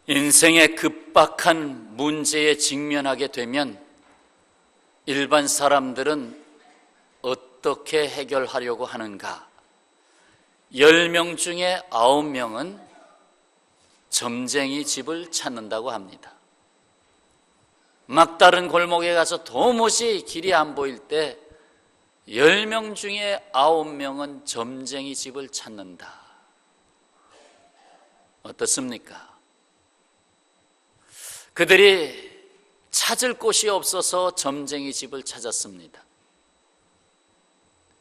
인생의 급박한 문제에 직면하게 되면 일반 사람들은 어떻게 해결하려고 하는가? 10명 중에 9명은 점쟁이 집을 찾는다고 합니다. 막다른 골목에 가서 도무지 길이 안 보일 때 10명 중에 9명은 점쟁이 집을 찾는다. 어떻습니까? 그들이 찾을 곳이 없어서 점쟁이 집을 찾았습니다.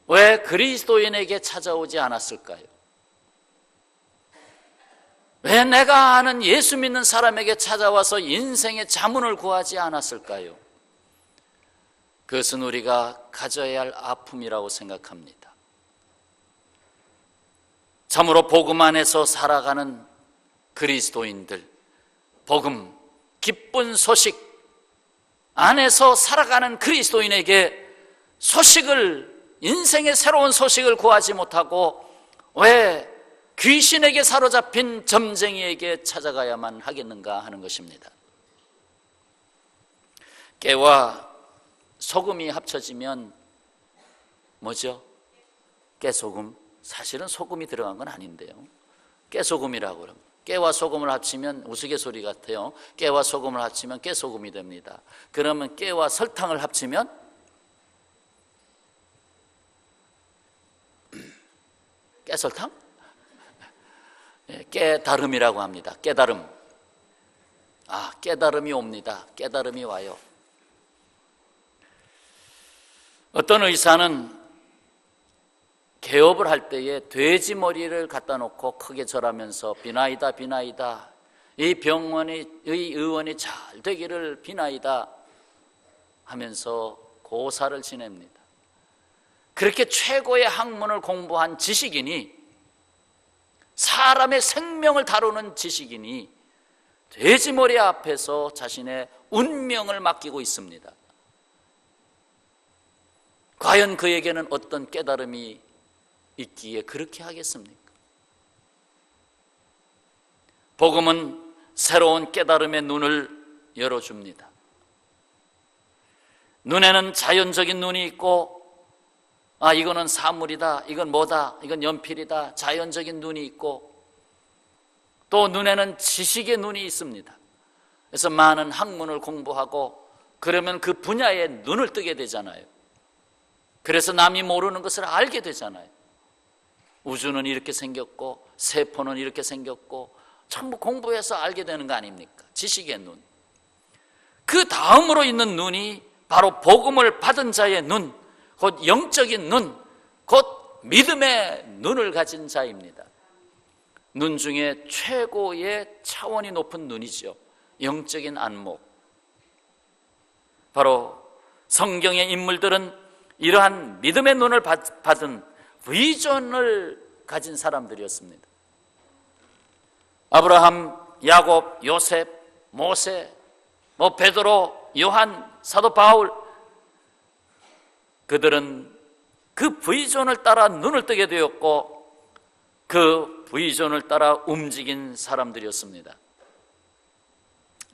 왜 그리스도인에게 찾아오지 않았을까요? 왜 내가 아는 예수 믿는 사람에게 찾아와서 인생의 자문을 구하지 않았을까요? 그것은 우리가 가져야 할 아픔이라고 생각합니다. 참으로 복음 안에서 살아가는 그리스도인들, 복음, 기쁜 소식 안에서 살아가는 그리스도인에게 인생의 새로운 소식을 구하지 못하고 왜 귀신에게 사로잡힌 점쟁이에게 찾아가야만 하겠는가 하는 것입니다. 깨와 소금이 합쳐지면 뭐죠? 깨소금. 사실은 소금이 들어간 건 아닌데요. 깨소금이라고 그럽니다. 깨와 소금을 합치면 우스갯소리 같아요. 깨와 소금을 합치면 깨소금이 됩니다. 그러면 깨와 설탕을 합치면 깨설탕? 깨달음이라고 합니다. 깨달음. 깨달음이 옵니다. 깨달음이 와요. 어떤 의사는 개업을 할 때에 돼지 머리를 갖다 놓고 크게 절하면서 비나이다 비나이다, 이 병원의 의원이 잘 되기를 비나이다 하면서 고사를 지냅니다. 그렇게 최고의 학문을 공부한 지식인이, 사람의 생명을 다루는 지식인이 돼지 머리 앞에서 자신의 운명을 맡기고 있습니다. 과연 그에게는 어떤 깨달음이 있기에 그렇게 하겠습니까? 복음은 새로운 깨달음의 눈을 열어줍니다. 눈에는 자연적인 눈이 있고, 이거는 사물이다, 이건 뭐다, 이건 연필이다, 자연적인 눈이 있고, 또 눈에는 지식의 눈이 있습니다. 그래서 많은 학문을 공부하고 그러면 그 분야에 눈을 뜨게 되잖아요. 그래서 남이 모르는 것을 알게 되잖아요. 우주는 이렇게 생겼고 세포는 이렇게 생겼고 전부 공부해서 알게 되는 거 아닙니까? 지식의 눈. 그 다음으로 있는 눈이 바로 복음을 받은 자의 눈, 곧 영적인 눈, 곧 믿음의 눈을 가진 자입니다. 눈 중에 최고의 차원이 높은 눈이죠. 영적인 안목. 바로 성경의 인물들은 이러한 믿음의 눈을 받은 비전을 가진 사람들이었습니다. 아브라함, 야곱, 요셉, 모세, 베드로, 요한, 사도 바울, 그들은 그 비전을 따라 눈을 뜨게 되었고 그 비전을 따라 움직인 사람들이었습니다.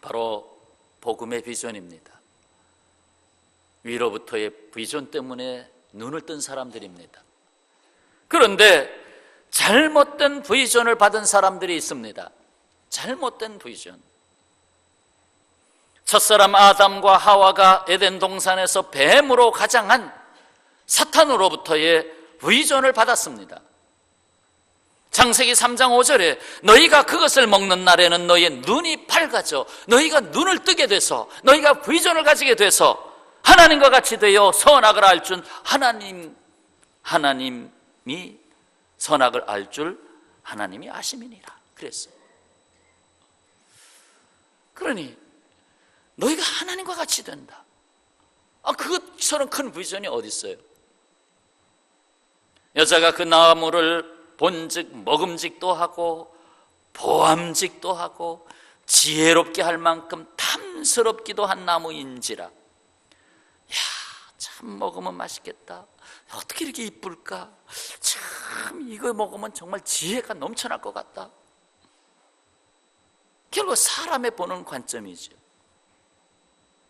바로 복음의 비전입니다. 위로부터의 비전 때문에 눈을 뜬 사람들입니다. 그런데 잘못된 비전을 받은 사람들이 있습니다. 잘못된 비전. 첫사람 아담과 하와가 에덴 동산에서 뱀으로 가장한 사탄으로부터의 비전을 받았습니다. 창세기 3장 5절에 너희가 그것을 먹는 날에는 너희의 눈이 밝아져 너희가 눈을 뜨게 돼서 너희가 비전을 가지게 돼서 하나님과 같이 되어 선악을 알 줄 하나님이 선악을 알 줄 하나님이 아심이니라 그랬어요. 그러니 너희가 하나님과 같이 된다. 그것처럼 큰 비전이 어디 있어요? 여자가 그 나무를 본즉 먹음직도 하고 보암직도 하고 지혜롭게 할 만큼 탐스럽기도 한 나무인지라. 참 먹으면 맛있겠다. 어떻게 이렇게 이쁠까? 참 이거 먹으면 정말 지혜가 넘쳐날 것 같다. 결국 사람의 보는 관점이죠.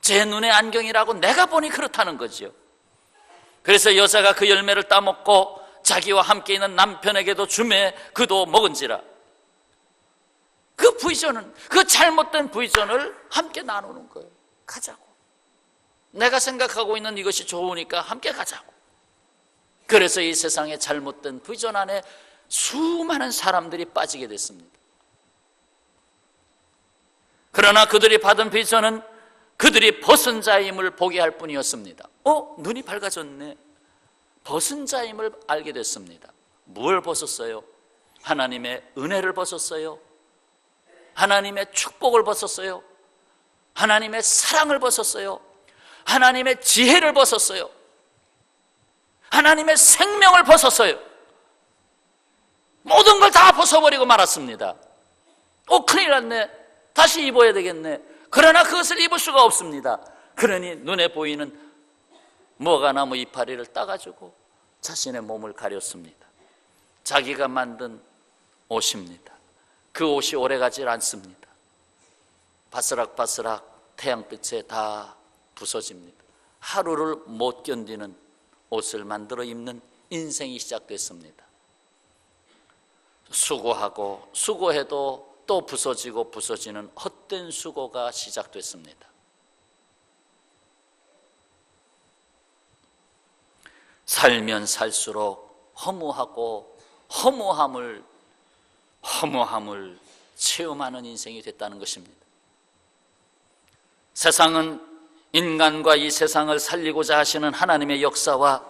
제 눈의 안경이라고 내가 보니 그렇다는 거죠. 그래서 여자가 그 열매를 따먹고 자기와 함께 있는 남편에게도 주매 그도 먹은지라. 그 비전은, 그 잘못된 비전을 함께 나누는 거예요. 가자고. 내가 생각하고 있는 이것이 좋으니까 함께 가자고. 그래서 이 세상의 잘못된 비전 안에 수많은 사람들이 빠지게 됐습니다. 그러나 그들이 받은 비전은 그들이 벗은 자임을 보게 할 뿐이었습니다. 눈이 밝아졌네. 벗은 자임을 알게 됐습니다. 뭘 벗었어요? 하나님의 은혜를 벗었어요. 하나님의 축복을 벗었어요. 하나님의 사랑을 벗었어요. 하나님의 지혜를 벗었어요. 하나님의 생명을 벗었어요. 모든 걸 다 벗어버리고 말았습니다. 큰일 났네. 다시 입어야 되겠네. 그러나 그것을 입을 수가 없습니다. 그러니 눈에 보이는 무화과나무 이파리를 따가지고 자신의 몸을 가렸습니다. 자기가 만든 옷입니다. 그 옷이 오래가지 않습니다. 바스락바스락 태양빛에 다 부서집니다. 하루를 못 견디는 옷을 만들어 입는 인생이 시작됐습니다. 수고하고 수고해도 또 부서지고 부서지는 헛된 수고가 시작됐습니다. 살면 살수록 허무하고 허무함을 체험하는 인생이 됐다는 것입니다. 세상은 인간과 이 세상을 살리고자 하시는 하나님의 역사와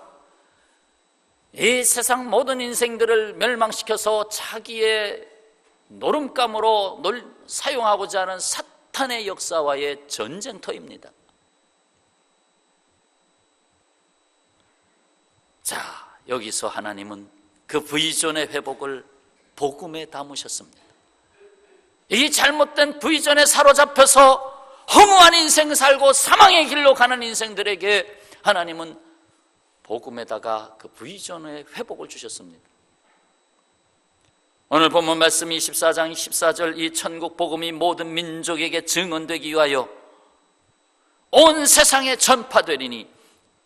이 세상 모든 인생들을 멸망시켜서 자기의 노름감으로 사용하고자 하는 사탄의 역사와의 전쟁터입니다. 자, 여기서 하나님은 그 비전의 회복을 복음에 담으셨습니다. 이 잘못된 비전에 사로잡혀서 허무한 인생 살고 사망의 길로 가는 인생들에게 하나님은 복음에다가 그 비전의 회복을 주셨습니다. 오늘 본문 말씀 24장 14절 이 천국 복음이 모든 민족에게 증언되기 위하여 온 세상에 전파되리니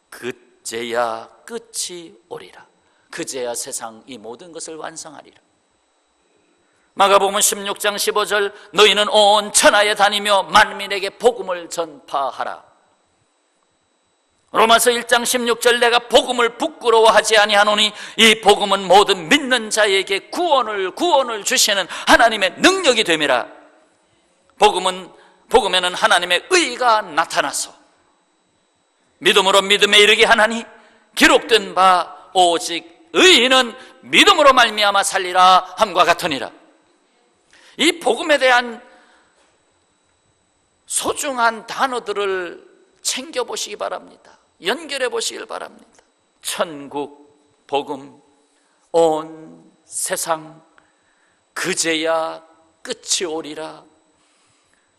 그제야 끝이 오리라. 그제야 세상 이 모든 것을 완성하리라. 마가복음 16장 15절 너희는 온 천하에 다니며 만민에게 복음을 전파하라. 로마서 1장 16절 내가 복음을 부끄러워하지 아니하노니 이 복음은 모든 믿는 자에게 구원을 주시는 하나님의 능력이 됨이라. 복음에는 하나님의 의가 나타나서 믿음으로 믿음에 이르게 하나니 기록된 바 오직 의인은 믿음으로 말미암아 살리라 함과 같으니라. 이 복음에 대한 소중한 단어들을 챙겨보시기 바랍니다. 연결해 보시길 바랍니다. 천국, 복음, 온 세상, 그제야 끝이 오리라.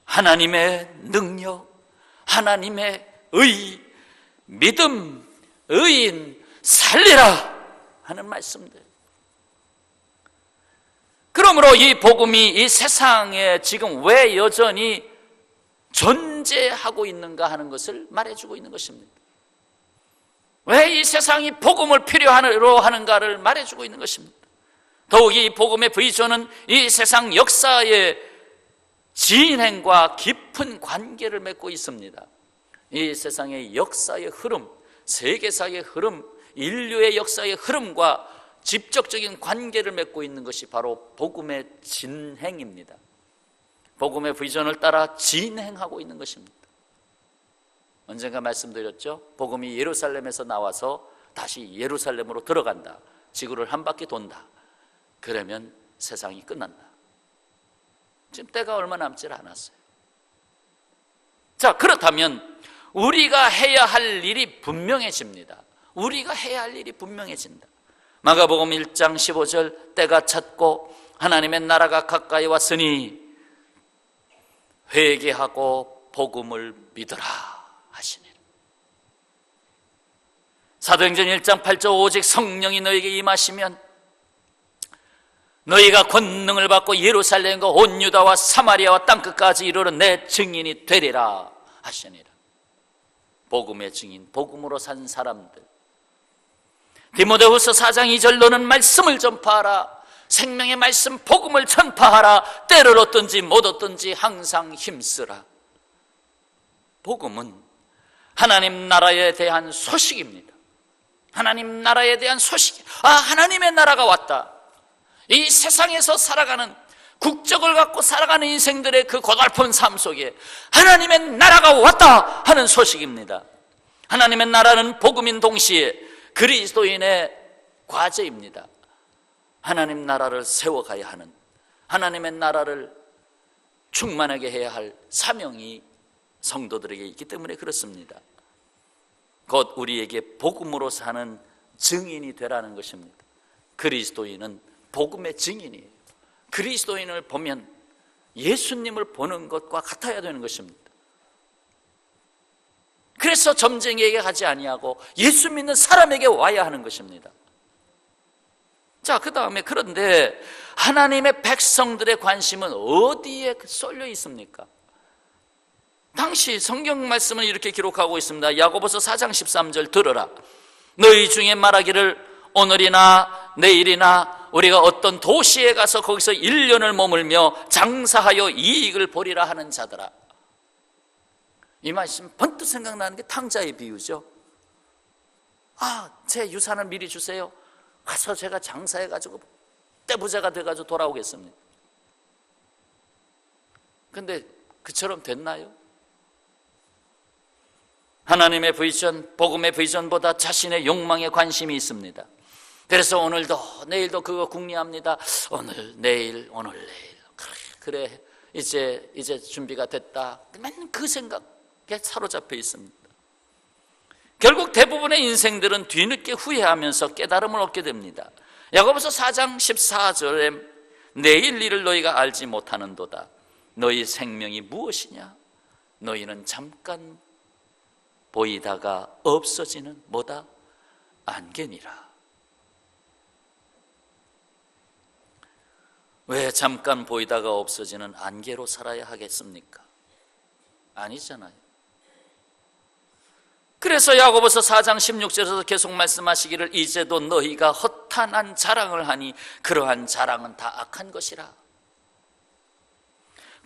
하나님의 능력, 하나님의 의, 믿음, 의인, 살리라 하는 말씀들. 그러므로 이 복음이 이 세상에 지금 왜 여전히 존재하고 있는가 하는 것을 말해주고 있는 것입니다. 왜 이 세상이 복음을 필요로 하는가를 말해주고 있는 것입니다. 더욱이 이 복음의 비전은 이 세상 역사의 진행과 깊은 관계를 맺고 있습니다. 이 세상의 역사의 흐름, 세계사의 흐름, 인류의 역사의 흐름과 직접적인 관계를 맺고 있는 것이 바로 복음의 진행입니다. 복음의 비전을 따라 진행하고 있는 것입니다. 언젠가 말씀드렸죠. 복음이 예루살렘에서 나와서 다시 예루살렘으로 들어간다. 지구를 한 바퀴 돈다. 그러면 세상이 끝난다. 지금 때가 얼마 남지 않았어요. 자, 그렇다면 우리가 해야 할 일이 분명해집니다. 우리가 해야 할 일이 분명해진다. 마가복음 1장 15절 때가 찼고 하나님의 나라가 가까이 왔으니 회개하고 복음을 믿으라 하시니. 사도행전 1장 8절 오직 성령이 너에게 임하시면 너희가 권능을 받고 예루살렘과 온 유다와 사마리아와 땅끝까지 이르러 내 증인이 되리라 하시니라. 복음의 증인, 복음으로 산 사람들. 디모데후서 4장 2절 너는 말씀을 전파하라. 생명의 말씀 복음을 전파하라. 때를 얻든지 못 얻든지 항상 힘쓰라. 복음은 하나님 나라에 대한 소식입니다. 하나님 나라에 대한 소식. 하나님의 나라가 왔다. 이 세상에서 살아가는, 국적을 갖고 살아가는 인생들의 그 고달픈 삶 속에 하나님의 나라가 왔다 하는 소식입니다. 하나님의 나라는 복음인 동시에 그리스도인의 과제입니다. 하나님 나라를 세워가야 하는, 하나님의 나라를 충만하게 해야 할 사명이 성도들에게 있기 때문에 그렇습니다. 곧 우리에게 복음으로 사는 증인이 되라는 것입니다. 그리스도인은 복음의 증인이에요. 그리스도인을 보면 예수님을 보는 것과 같아야 되는 것입니다. 그래서 점쟁이에게 가지 아니하고 예수 믿는 사람에게 와야 하는 것입니다. 자, 그 다음에 그런데 하나님의 백성들의 관심은 어디에 쏠려 있습니까? 당시 성경 말씀은 이렇게 기록하고 있습니다. 야고보서 4장 13절 들으라. 너희 중에 말하기를 오늘이나 내일이나 우리가 어떤 도시에 가서 거기서 1년을 머물며 장사하여 이익을 보리라 하는 자들아. 이 말씀 번뜩 생각나는 게 탕자의 비유죠. 제 유산을 미리 주세요. 가서 제가 장사해가지고 떼부자가 돼가지고 돌아오겠습니다. 근데 그처럼 됐나요? 하나님의 비전, 복음의 비전보다 자신의 욕망에 관심이 있습니다. 그래서 오늘도 내일도 그거 궁리합니다. 오늘 내일 그래 이제 준비가 됐다. 맨날 그 생각에 사로잡혀 있습니다. 결국 대부분의 인생들은 뒤늦게 후회하면서 깨달음을 얻게 됩니다. 야고보서 4장 14절에 내일 일을 너희가 알지 못하는도다. 너희 생명이 무엇이냐? 너희는 잠깐 보이다가 없어지는 뭐다? 안개니라. 왜 잠깐 보이다가 없어지는 안개로 살아야 하겠습니까? 아니잖아요. 그래서 야고보서 4장 16절에서 계속 말씀하시기를 이제도 너희가 허탄한 자랑을 하니 그러한 자랑은 다 악한 것이라.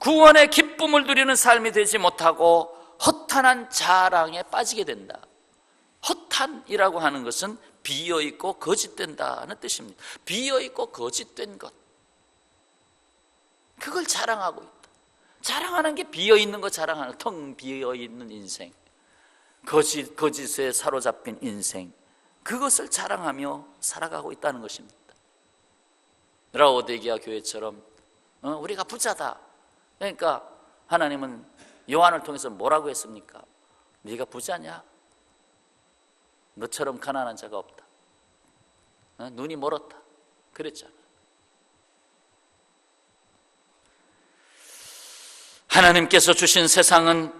구원의 기쁨을 누리는 삶이 되지 못하고 허탄한 자랑에 빠지게 된다. 허탄이라고 하는 것은 비어있고 거짓된다는 뜻입니다. 비어있고 거짓된 것, 그걸 자랑하고 있다. 자랑하는 게 비어있는 거 자랑하는, 텅 비어있는 인생, 거짓에 사로잡힌 인생, 그것을 자랑하며 살아가고 있다는 것입니다. 라오디게아 교회처럼 우리가 부자다. 그러니까 하나님은 요한을 통해서 뭐라고 했습니까? 네가 부자냐? 너처럼 가난한 자가 없다. 눈이 멀었다. 그랬잖아. 하나님께서 주신 세상은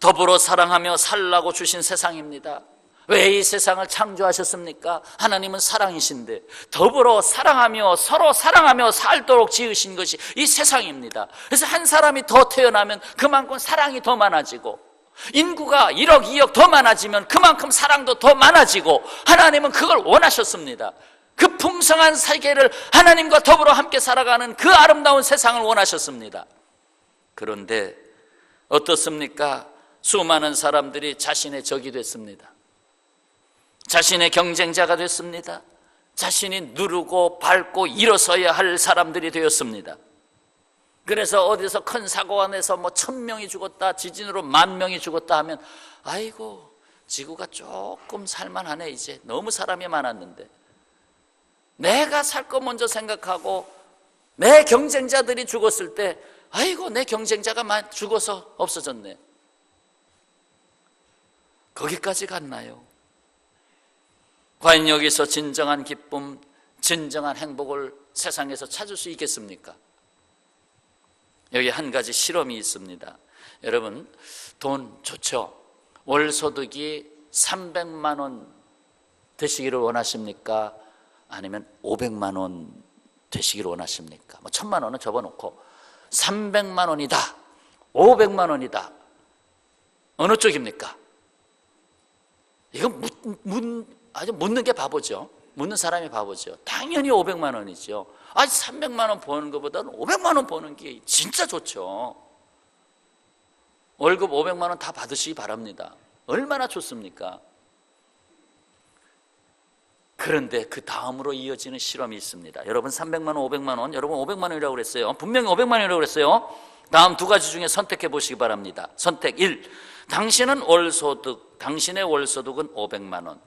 더불어 사랑하며 살라고 주신 세상입니다. 왜 이 세상을 창조하셨습니까? 하나님은 사랑이신데 더불어 사랑하며 서로 사랑하며 살도록 지으신 것이 이 세상입니다. 그래서 한 사람이 더 태어나면 그만큼 사랑이 더 많아지고, 인구가 1억 2억 더 많아지면 그만큼 사랑도 더 많아지고, 하나님은 그걸 원하셨습니다. 그 풍성한 세계를 하나님과 더불어 함께 살아가는 그 아름다운 세상을 원하셨습니다. 그런데 어떻습니까? 수많은 사람들이 자신의 적이 됐습니다. 자신의 경쟁자가 됐습니다. 자신이 누르고 밟고 일어서야 할 사람들이 되었습니다. 그래서 어디서 큰 사고가 나서 1000명이 죽었다, 지진으로 10,000명이 죽었다 하면 아이고 지구가 조금 살만하네. 이제 너무 사람이 많았는데, 내가 살 거 먼저 생각하고 내 경쟁자들이 죽었을 때 아이고 내 경쟁자가 죽어서 없어졌네. 거기까지 갔나요? 과연 여기서 진정한 기쁨, 진정한 행복을 세상에서 찾을 수 있겠습니까? 여기 한 가지 실험이 있습니다. 여러분, 돈 좋죠? 월 소득이 300만 원 되시기를 원하십니까? 아니면 500만 원 되시기를 원하십니까? 1,000만 원은 접어놓고 300만 원이다, 500만 원이다, 어느 쪽입니까? 이건 아주 묻는 게 바보죠. 묻는 사람이 바보죠. 당연히 500만 원이죠. 300만 원 버는 것보다는 500만 원 버는 게 진짜 좋죠. 월급 500만 원 다 받으시기 바랍니다. 얼마나 좋습니까? 그런데 그 다음으로 이어지는 실험이 있습니다. 여러분 300만 원, 500만 원, 여러분 500만 원이라고 그랬어요. 분명히 500만 원이라고 그랬어요. 다음 두 가지 중에 선택해 보시기 바랍니다. 선택 1. 당신의 월소득은 500만 원.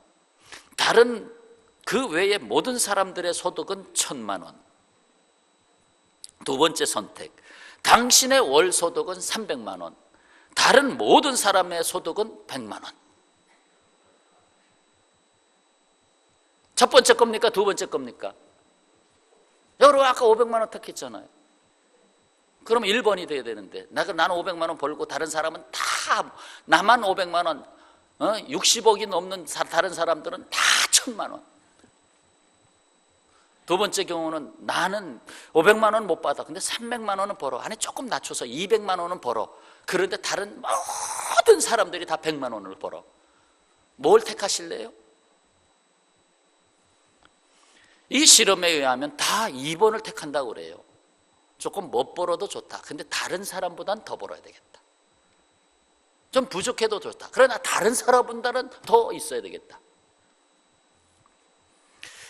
다른 그 외의 모든 사람들의 소득은 1,000만 원. 두 번째 선택. 당신의 월소득은 300만 원. 다른 모든 사람의 소득은 100만 원. 첫 번째 겁니까? 두 번째 겁니까? 여러분 아까 500만 원 택했잖아요. 그럼 1번이 돼야 되는데 나는 500만 원 벌고 다른 사람은 다 나만 500만 원, 60억이 넘는 다른 사람들은 다 1,000만 원. 두 번째 경우는 나는 500만 원 못 받아. 근데 300만 원은 벌어. 아니 조금 낮춰서 200만 원은 벌어. 그런데 다른 모든 사람들이 다 100만 원을 벌어. 뭘 택하실래요? 이 실험에 의하면 다 2번을 택한다고 그래요. 조금 못 벌어도 좋다. 근데 다른 사람보단 더 벌어야 되겠다. 좀 부족해도 좋다. 그러나 다른 사람보다는 더 있어야 되겠다.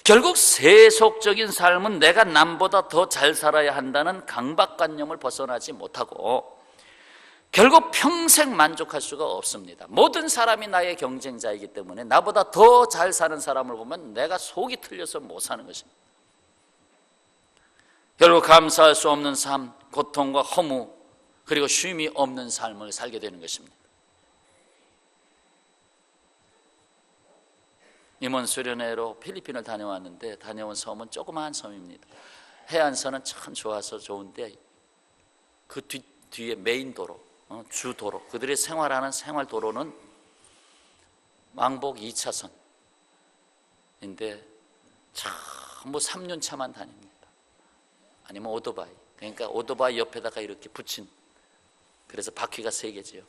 결국 세속적인 삶은 내가 남보다 더 잘 살아야 한다는 강박관념을 벗어나지 못하고 결국 평생 만족할 수가 없습니다. 모든 사람이 나의 경쟁자이기 때문에 나보다 더 잘 사는 사람을 보면 내가 속이 틀려서 못 사는 것입니다. 결국 감사할 수 없는 삶, 고통과 허무, 그리고 쉼이 없는 삶을 살게 되는 것입니다. 임원 수련회로 필리핀을 다녀왔는데 다녀온 섬은 조그마한 섬입니다. 해안선은 참 좋아서 좋은데 그 뒤에 메인 도로, 주도로, 그들이 생활하는 생활도로는 왕복 2차선인데 전부 3륜차만 다닙니다. 아니면 오토바이. 그러니까 오토바이 옆에다가 이렇게 붙인, 그래서 바퀴가 3개지요.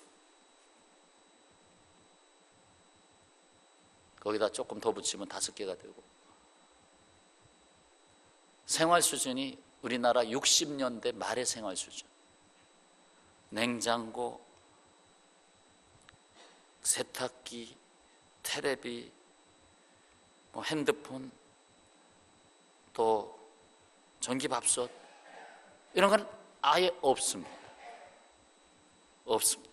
거기다 조금 더 붙이면 5개가 되고, 생활 수준이 우리나라 60년대 말의 생활 수준. 냉장고, 세탁기, 테레비, 핸드폰, 또 전기밥솥, 이런 건 아예 없습니다. 없습니다.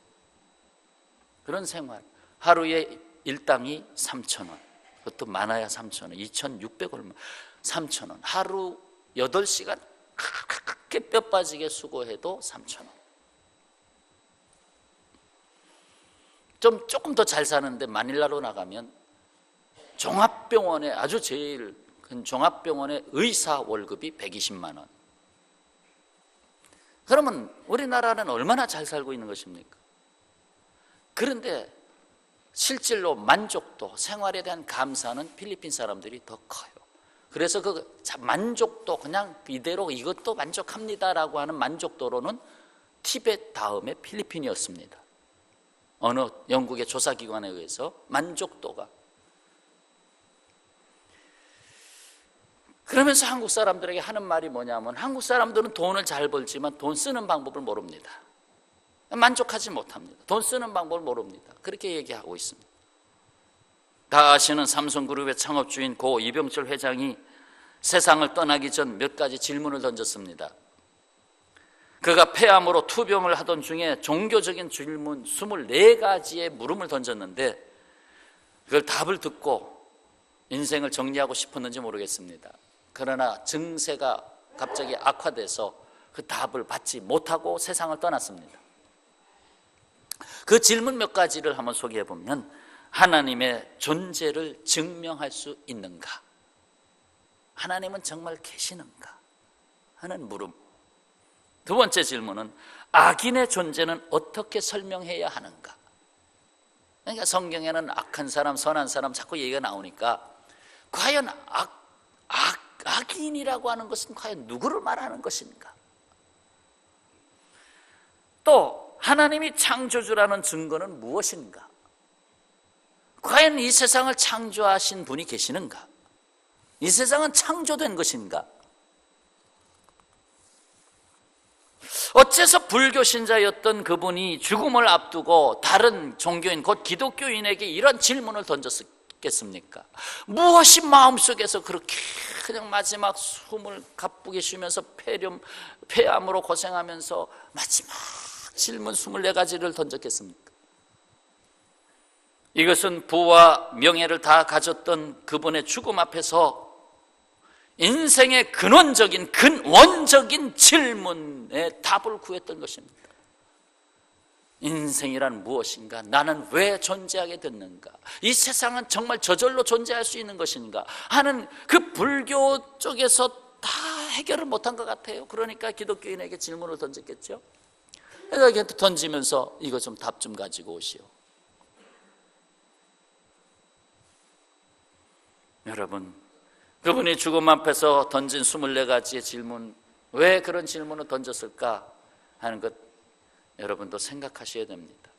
그런 생활. 하루에 일당이 3,000원. 그것도 많아야 3,000원. 2,600 얼마. 3,000원. 하루 8시간 그렇게 뼈 빠지게 수고해도 3,000원. 조금 더 잘 사는데 마닐라로 나가면 종합병원에, 아주 제일 큰 종합병원의 의사 월급이 120만 원. 그러면 우리나라는 얼마나 잘 살고 있는 것입니까? 그런데 실질로 만족도, 생활에 대한 감사는 필리핀 사람들이 더 커요. 그래서 그 만족도, 그냥 이대로 이것도 만족합니다라고 하는 만족도로는 티벳 다음에 필리핀이었습니다. 어느 영국의 조사기관에 의해서 만족도가. 그러면서 한국 사람들에게 하는 말이 뭐냐면, 한국 사람들은 돈을 잘 벌지만 돈 쓰는 방법을 모릅니다. 만족하지 못합니다. 돈 쓰는 방법을 모릅니다. 그렇게 얘기하고 있습니다. 다 아시는 삼성그룹의 창업주인 고 이병철 회장이 세상을 떠나기 전 몇 가지 질문을 던졌습니다. 그가 폐암으로 투병을 하던 중에 종교적인 질문 24가지의 물음을 던졌는데 그걸 답을 듣고 인생을 정리하고 싶었는지 모르겠습니다. 그러나 증세가 갑자기 악화돼서 그 답을 받지 못하고 세상을 떠났습니다. 그 질문 몇 가지를 한번 소개해 보면, 하나님의 존재를 증명할 수 있는가? 하나님은 정말 계시는가? 하는 물음. 두 번째 질문은 악인의 존재는 어떻게 설명해야 하는가? 그러니까 성경에는 악한 사람, 선한 사람 자꾸 얘기가 나오니까 과연 악인이라고 하는 것은 과연 누구를 말하는 것인가? 또 하나님이 창조주라는 증거는 무엇인가? 과연 이 세상을 창조하신 분이 계시는가? 이 세상은 창조된 것인가? 어째서 불교 신자였던 그분이 죽음을 앞두고 다른 종교인 곧 기독교인에게 이런 질문을 던졌겠습니까? 무엇이 마음속에서 그렇게 그냥 마지막 숨을 가쁘게 쉬면서 폐암으로 고생하면서 마지막 질문 24가지를 던졌겠습니까? 이것은 부와 명예를 다 가졌던 그분의 죽음 앞에서 인생의 근원적인 질문에 답을 구했던 것입니다. 인생이란 무엇인가? 나는 왜 존재하게 됐는가? 이 세상은 정말 저절로 존재할 수 있는 것인가? 하는 그 불교 쪽에서 다 해결을 못한 것 같아요. 그러니까 기독교인에게 질문을 던졌겠죠. 그래서 던지면서 이거 좀 답 좀 가지고 오시오. 여러분, 그분이 죽음 앞에서 던진 24가지의 질문, 왜 그런 질문을 던졌을까 하는 것 여러분도 생각하셔야 됩니다.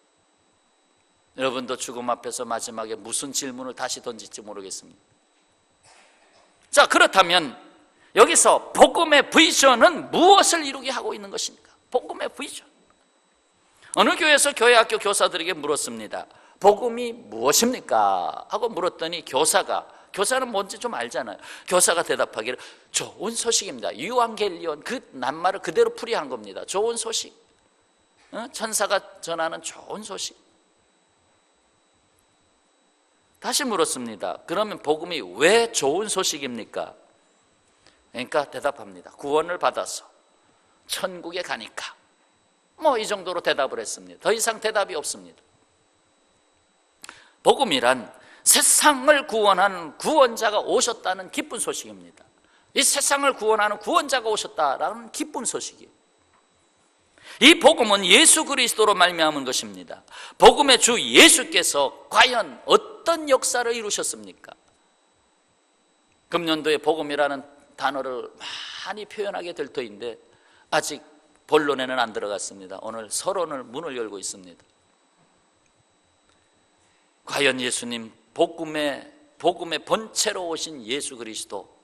여러분도 죽음 앞에서 마지막에 무슨 질문을 다시 던질지 모르겠습니다. 자, 그렇다면 여기서 복음의 비전은 무엇을 이루게 하고 있는 것입니까? 복음의 비전. 어느 교회에서 교회학교 교사들에게 물었습니다. 복음이 무엇입니까? 하고 물었더니 교사는 뭔지 좀 알잖아요. 교사가 대답하기를 좋은 소식입니다. 유앙겔리온, 그 낱말을 그대로 풀이한 겁니다. 좋은 소식. 천사가 전하는 좋은 소식. 다시 물었습니다. 그러면 복음이 왜 좋은 소식입니까? 그러니까 대답합니다. 구원을 받아서 천국에 가니까. 이 정도로 대답을 했습니다. 더 이상 대답이 없습니다. 복음이란 세상을 구원하는 구원자가 오셨다는 기쁜 소식입니다. 이 세상을 구원하는 구원자가 오셨다라는 기쁜 소식이에요. 이 복음은 예수 그리스도로 말미암은 것입니다. 복음의 주 예수께서 과연 어떤 역사를 이루셨습니까? 금년도에 복음이라는 단어를 많이 표현하게 될 터인데 아직 본론에는 안 들어갔습니다. 오늘 서론을 문을 열고 있습니다. 과연 예수님 복음의 본체로 오신 예수 그리스도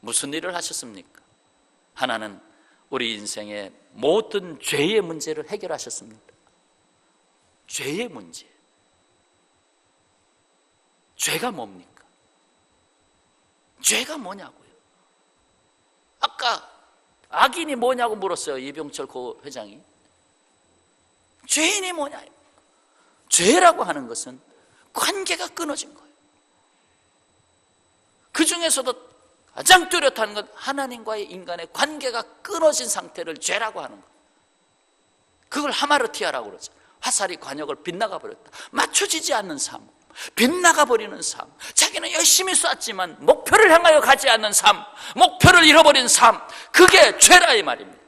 무슨 일을 하셨습니까? 하나는 우리 인생의 모든 죄의 문제를 해결하셨습니다. 죄의 문제. 죄가 뭡니까? 죄가 뭐냐고요? 아까 악인이 뭐냐고 물었어요. 이병철 고 회장이. 죄인이 뭐냐? 죄라고 하는 것은 관계가 끊어진 거예요. 그 중에서도 가장 뚜렷한 건 하나님과의 인간의 관계가 끊어진 상태를 죄라고 하는 거예요. 그걸 하마르티아라고 그러죠. 화살이 관역을 빗나가 버렸다. 맞춰지지 않는 삶, 빗나가 버리는 삶, 자기는 열심히 쐈지만 목표를 향하여 가지 않는 삶, 목표를 잃어버린 삶, 그게 죄라 이 말입니다.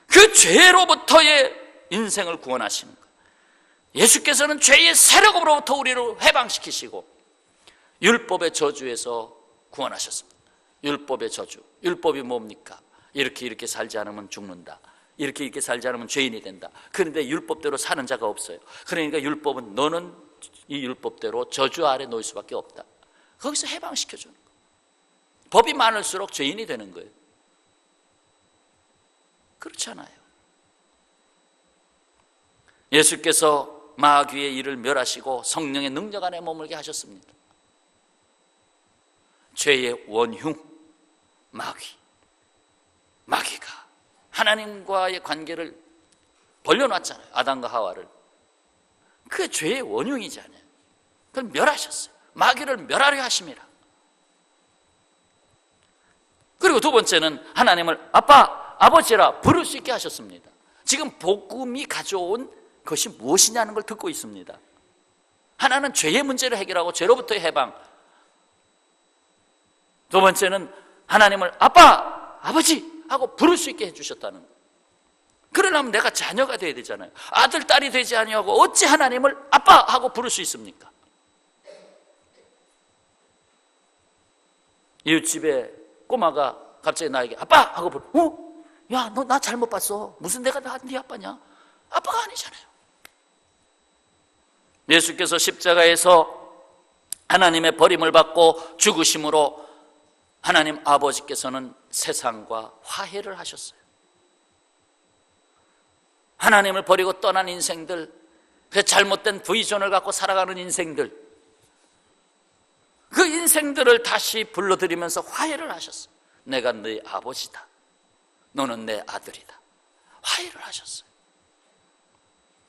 그 죄로부터의 인생을 구원하시는 거예요. 예수께서는 죄의 세력으로부터 우리를 해방시키시고 율법의 저주에서 구원하셨습니다. 율법의 저주. 율법이 뭡니까? 이렇게 살지 않으면 죽는다. 이렇게 살지 않으면 죄인이 된다. 그런데 율법대로 사는 자가 없어요. 그러니까 율법은 너는 이 율법대로 저주 아래 놓일 수밖에 없다. 거기서 해방시켜주는 거예요. 법이 많을수록 죄인이 되는 거예요. 그렇잖아요. 예수께서 마귀의 일을 멸하시고 성령의 능력 안에 머물게 하셨습니다. 죄의 원흉 마귀가 하나님과의 관계를 벌려놨잖아요. 아담과 하와를. 그게 죄의 원흉이잖아요. 그걸 멸하셨어요. 마귀를 멸하려 하심이라. 그리고 두 번째는 하나님을 아빠, 아버지라 부를 수 있게 하셨습니다. 지금 복음이 가져온 것이 무엇이냐는 걸 듣고 있습니다. 하나는 죄의 문제를 해결하고 죄로부터의 해방. 두 번째는 하나님을 아빠, 아버지 하고 부를 수 있게 해주셨다는 거예요. 그러려면 내가 자녀가 돼야 되잖아요. 아들, 딸이 되지 아니하고 어찌 하나님을 아빠 하고 부를 수 있습니까? 이웃집에 꼬마가 갑자기 나에게 아빠! 하고 야, 너 나 잘못 봤어. 무슨 내가 네 아빠냐? 아빠가 아니잖아요. 예수께서 십자가에서 하나님의 버림을 받고 죽으심으로 하나님 아버지께서는 세상과 화해를 하셨어요. 하나님을 버리고 떠난 인생들, 그 잘못된 부의존을 갖고 살아가는 인생들, 그 인생들을 다시 불러들이면서 화해를 하셨어요. 내가 네 아버지다. 너는 내 아들이다. 화해를 하셨어요.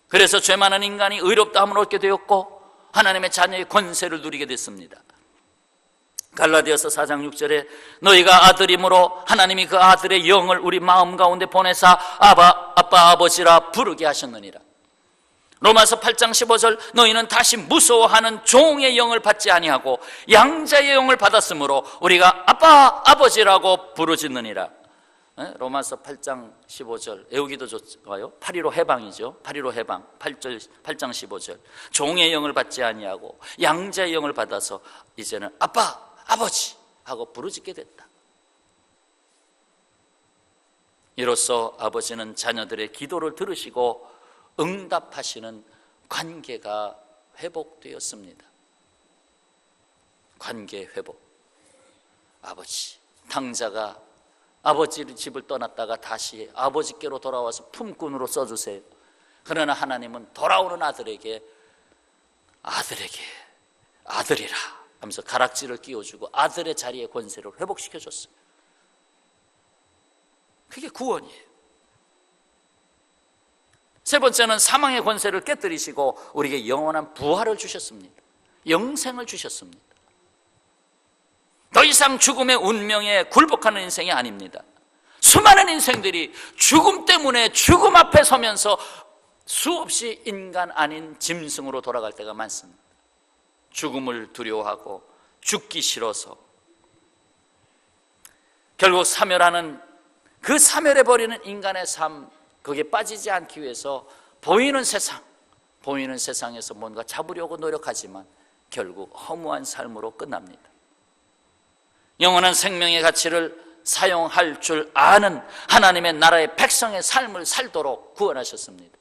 그래서 죄 많은 인간이 의롭다함을 얻게 되었고 하나님의 자녀의 권세를 누리게 됐습니다. 갈라디아서 4장 6절에 너희가 아들이므로 하나님이 그 아들의 영을 우리 마음 가운데 보내사 아빠 아버지라 부르게 하셨느니라. 로마서 8장 15절 너희는 다시 무서워하는 종의 영을 받지 아니하고 양자의 영을 받았으므로 우리가 아빠 아버지라고 부르짖느니라. 로마서 8장 15절 외우기도 좋아요. 8.15 해방이죠. 8.15 해방 8장 15절 종의 영을 받지 아니하고 양자의 영을 받아서 이제는 아빠 아버지 하고 부르짖게 됐다. 이로써 아버지는 자녀들의 기도를 들으시고 응답하시는 관계가 회복되었습니다. 관계 회복. 아버지, 탕자가 아버지 집을 떠났다가 다시 아버지께로 돌아와서 품꾼으로 써주세요. 그러나 하나님은 돌아오는 아들에게 아들이라 하면서 가락지를 끼워주고 아들의 자리의 권세를 회복시켜줬어요. 그게 구원이에요. 세 번째는 사망의 권세를 깨뜨리시고 우리에게 영원한 부활을 주셨습니다. 영생을 주셨습니다. 더 이상 죽음의 운명에 굴복하는 인생이 아닙니다. 수많은 인생들이 죽음 때문에 죽음 앞에 서면서 수없이 인간 아닌 짐승으로 돌아갈 때가 많습니다. 죽음을 두려워하고 죽기 싫어서 결국 사멸하는 그 사멸해버리는 인간의 삶, 거기에 빠지지 않기 위해서 보이는 세상에서 뭔가 잡으려고 노력하지만 결국 허무한 삶으로 끝납니다. 영원한 생명의 가치를 사용할 줄 아는 하나님의 나라의 백성의 삶을 살도록 구원하셨습니다.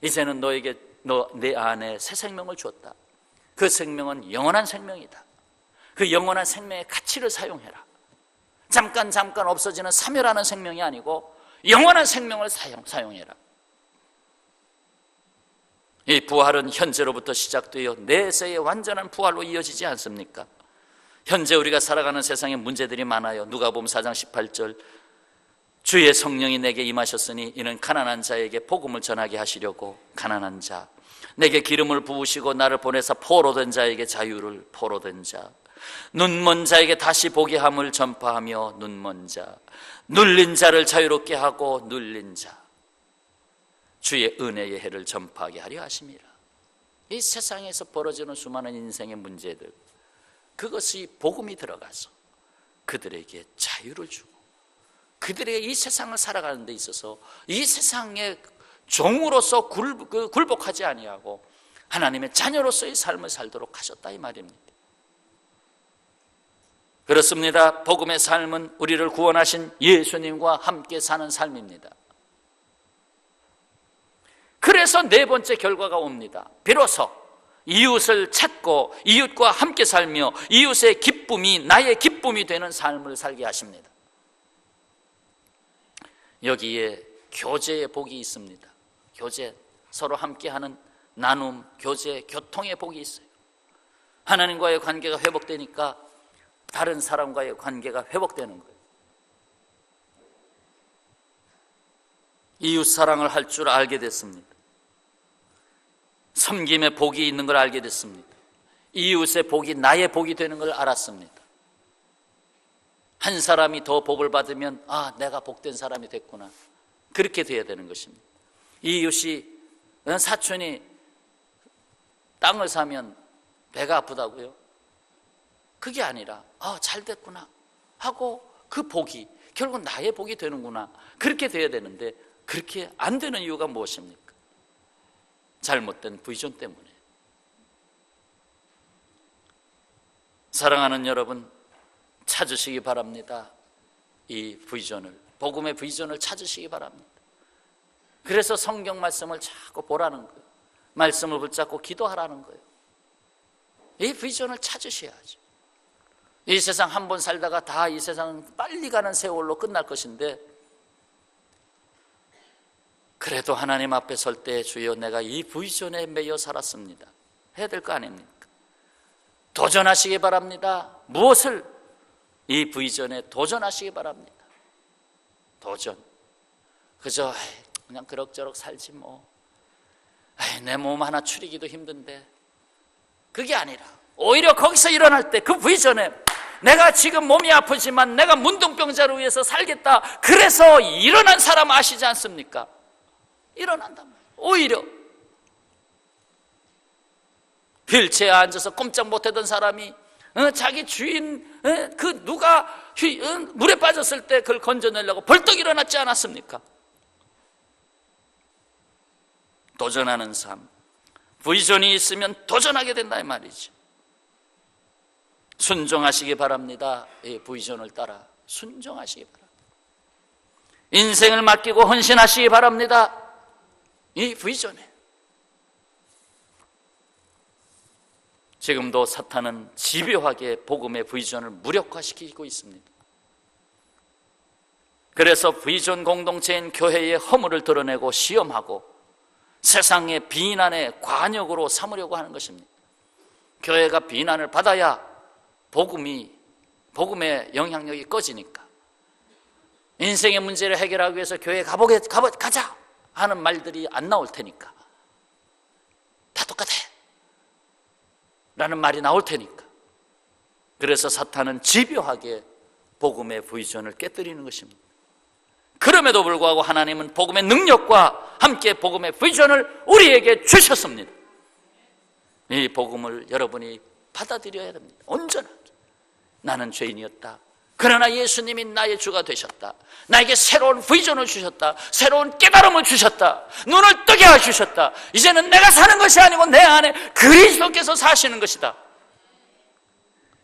이제는 너에게 내 안에 새 생명을 주었다. 그 생명은 영원한 생명이다. 그 영원한 생명의 가치를 사용해라. 잠깐 없어지는 사멸하는 생명이 아니고 영원한 생명을 사용해라. 이 부활은 현재로부터 시작되어 내세의 완전한 부활로 이어지지 않습니까? 현재 우리가 살아가는 세상에 문제들이 많아요. 누가복음 4장 18절 주의 성령이 내게 임하셨으니 이는 가난한 자에게 복음을 전하게 하시려고 가난한 자, 내게 기름을 부으시고 나를 보내사 포로된 자에게 자유를, 포로된 자, 눈먼 자에게 다시 보게 함을 전파하며 눈먼 자, 눌린 자를 자유롭게 하고 눌린 자, 주의 은혜의 해를 전파하게 하려 하심이라. 이 세상에서 벌어지는 수많은 인생의 문제들, 그것이 복음이 들어가서 그들에게 자유를 주고 그들에게 이 세상을 살아가는 데 있어서 이 세상의 종으로서 굴복하지 아니하고 하나님의 자녀로서의 삶을 살도록 하셨다 이 말입니다. 그렇습니다. 복음의 삶은 우리를 구원하신 예수님과 함께 사는 삶입니다. 그래서 네 번째 결과가 옵니다. 비로소 이웃을 찾고 이웃과 함께 살며 이웃의 기쁨이 나의 기쁨이 되는 삶을 살게 하십니다. 여기에 교제의 복이 있습니다. 교제, 서로 함께하는 나눔, 교제, 교통의 복이 있어요. 하나님과의 관계가 회복되니까 다른 사람과의 관계가 회복되는 거예요. 이웃 사랑을 할 줄 알게 됐습니다. 섬김의 복이 있는 걸 알게 됐습니다. 이웃의 복이 나의 복이 되는 걸 알았습니다. 한 사람이 더 복을 받으면 내가 복된 사람이 됐구나. 그렇게 돼야 되는 것입니다. 이웃이, 사촌이 땅을 사면 배가 아프다고요? 그게 아니라 잘 됐구나 하고 그 복이 결국 나의 복이 되는구나. 그렇게 돼야 되는데 그렇게 안 되는 이유가 무엇입니까? 잘못된 비전 때문에. 사랑하는 여러분, 찾으시기 바랍니다. 이 비전을, 복음의 비전을 찾으시기 바랍니다. 그래서 성경 말씀을 자꾸 보라는 거예요. 말씀을 붙잡고 기도하라는 거예요. 이 비전을 찾으셔야죠. 이 세상 한 번 살다가 다 이 세상 빨리 가는 세월로 끝날 것인데, 그래도 하나님 앞에 설 때 주여 내가 이 비전에 매여 살았습니다 해야 될 거 아닙니까? 도전하시기 바랍니다. 무엇을? 이 비전에 도전하시기 바랍니다. 도전. 그저 그냥 그럭저럭 살지 뭐, 내 몸 하나 추리기도 힘든데, 그게 아니라 오히려 거기서 일어날 때 그 비전에 내가 지금 몸이 아프지만 내가 문둥병자를 위해서 살겠다, 그래서 일어난 사람 아시지 않습니까? 일어난단 말이에요. 오히려 휠체어에 앉아서 꼼짝 못하던 사람이 자기 주인 그 누가 물에 빠졌을 때 그걸 건져내려고 벌떡 일어났지 않았습니까? 도전하는 삶, 비전이 있으면 도전하게 된다 이 말이죠. 순종하시기 바랍니다. 이 비전을 따라 순종하시기 바랍니다. 인생을 맡기고 헌신하시기 바랍니다. 이 비전에. 지금도 사탄은 집요하게 복음의 비전을 무력화시키고 있습니다. 그래서 비전 공동체인 교회의 허물을 드러내고 시험하고 세상의 비난의 관역으로 삼으려고 하는 것입니다. 교회가 비난을 받아야 복음의 영향력이 꺼지니까. 인생의 문제를 해결하기 위해서 교회에 가자 하는 말들이 안 나올 테니까. 다 똑같아 라는 말이 나올 테니까. 그래서 사탄은 집요하게 복음의 비전을 깨뜨리는 것입니다. 그럼에도 불구하고 하나님은 복음의 능력과 함께 복음의 비전을 우리에게 주셨습니다. 이 복음을 여러분이 받아들여야 됩니다. 온전하게. 나는 죄인이었다. 그러나 예수님이 나의 주가 되셨다. 나에게 새로운 비전을 주셨다. 새로운 깨달음을 주셨다. 눈을 뜨게 해주셨다. 이제는 내가 사는 것이 아니고 내 안에 그리스도께서 사시는 것이다.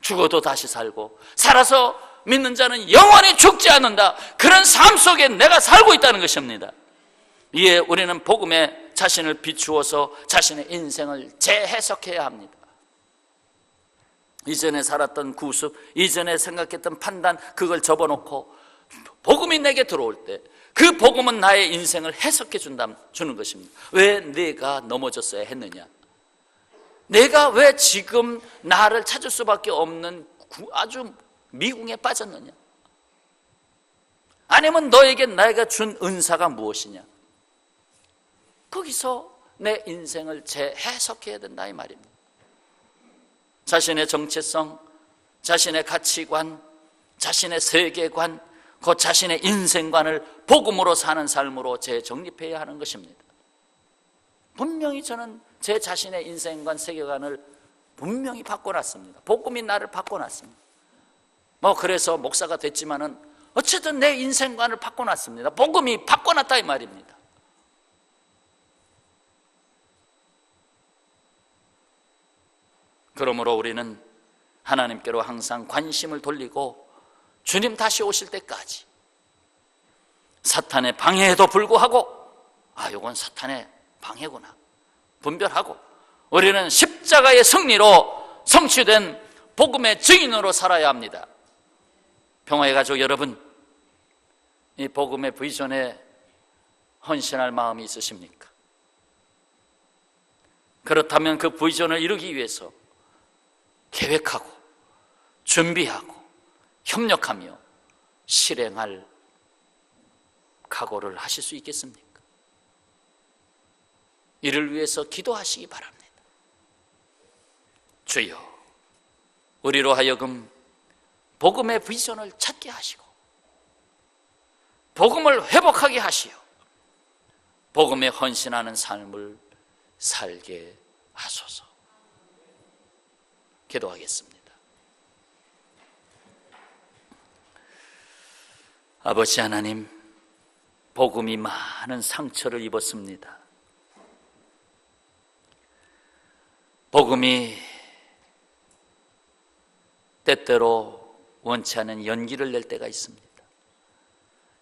죽어도 다시 살고 살아서 믿는 자는 영원히 죽지 않는다. 그런 삶 속에 내가 살고 있다는 것입니다. 이에 우리는 복음에 자신을 비추어서 자신의 인생을 재해석해야 합니다. 이전에 살았던 구습, 이전에 생각했던 판단, 그걸 접어놓고 복음이 내게 들어올 때 그 복음은 나의 인생을 해석해 주는 것입니다. 왜 내가 넘어졌어야 했느냐? 내가 왜 지금 나를 찾을 수밖에 없는 아주 미궁에 빠졌느냐? 아니면 너에게 내가 준 은사가 무엇이냐? 거기서 내 인생을 재해석해야 된다 이 말입니다. 자신의 정체성, 자신의 가치관, 자신의 세계관, 그 자신의 인생관을 복음으로 사는 삶으로 재정립해야 하는 것입니다. 분명히 저는 제 자신의 인생관, 세계관을 분명히 바꿔놨습니다. 복음이 나를 바꿔놨습니다. 그래서 목사가 됐지만은 어쨌든 내 인생관을 바꿔놨습니다. 복음이 바꿔놨다 이 말입니다. 그러므로 우리는 하나님께로 항상 관심을 돌리고 주님 다시 오실 때까지 사탄의 방해에도 불구하고 이건 사탄의 방해구나 분별하고 우리는 십자가의 승리로 성취된 복음의 증인으로 살아야 합니다. 평화의 가족 여러분, 이 복음의 비전에 헌신할 마음이 있으십니까? 그렇다면 그 비전을 이루기 위해서 계획하고 준비하고 협력하며 실행할 각오를 하실 수 있겠습니까? 이를 위해서 기도하시기 바랍니다. 주여, 우리로 하여금 복음의 비전을 찾게 하시고 복음을 회복하게 하시어 복음에 헌신하는 삶을 살게 하소서. 기도하겠습니다. 아버지 하나님, 복음이 많은 상처를 입었습니다. 복음이 때때로 원치 않은 연기를 낼 때가 있습니다.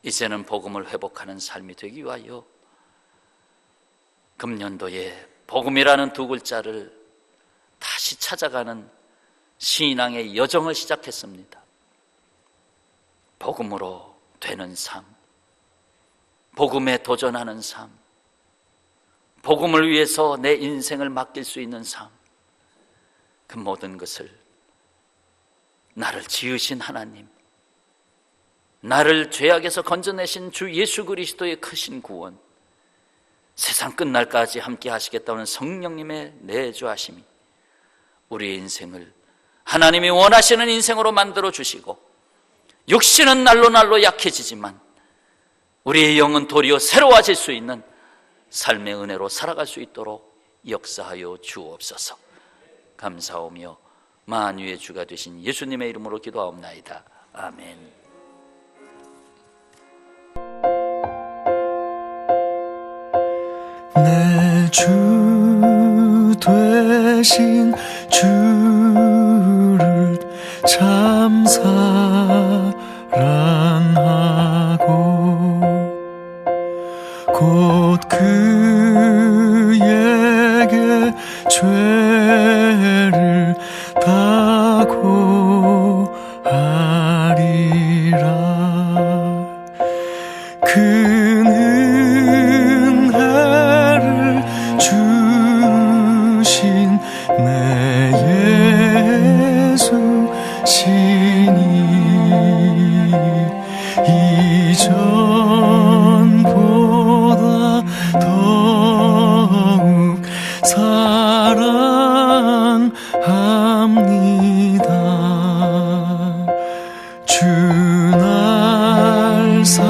이제는 복음을 회복하는 삶이 되기 위하여 금년도에 복음이라는 두 글자를 다시 찾아가는 신앙의 여정을 시작했습니다. 복음으로 되는 삶, 복음에 도전하는 삶, 복음을 위해서 내 인생을 맡길 수 있는 삶, 그 모든 것을 나를 지으신 하나님, 나를 죄악에서 건져내신 주 예수 그리스도의 크신 구원, 세상 끝날까지 함께 하시겠다는 성령님의 내주하심이 우리의 인생을 하나님이 원하시는 인생으로 만들어 주시고, 육신은 날로 약해지지만 우리의 영은 도리어 새로워질 수 있는 삶의 은혜로 살아갈 수 있도록 역사하여 주옵소서. 감사하며 만유의 주가 되신 예수님의 이름으로 기도하옵나이다. 아멘. 내 주 되신 주를 참 사랑하고 곧 그에게 죄를 다 고하리라. 그는 은혜를 주신 내 예수 시니 이전보다 더욱 사랑합니다. 주 날 사랑하사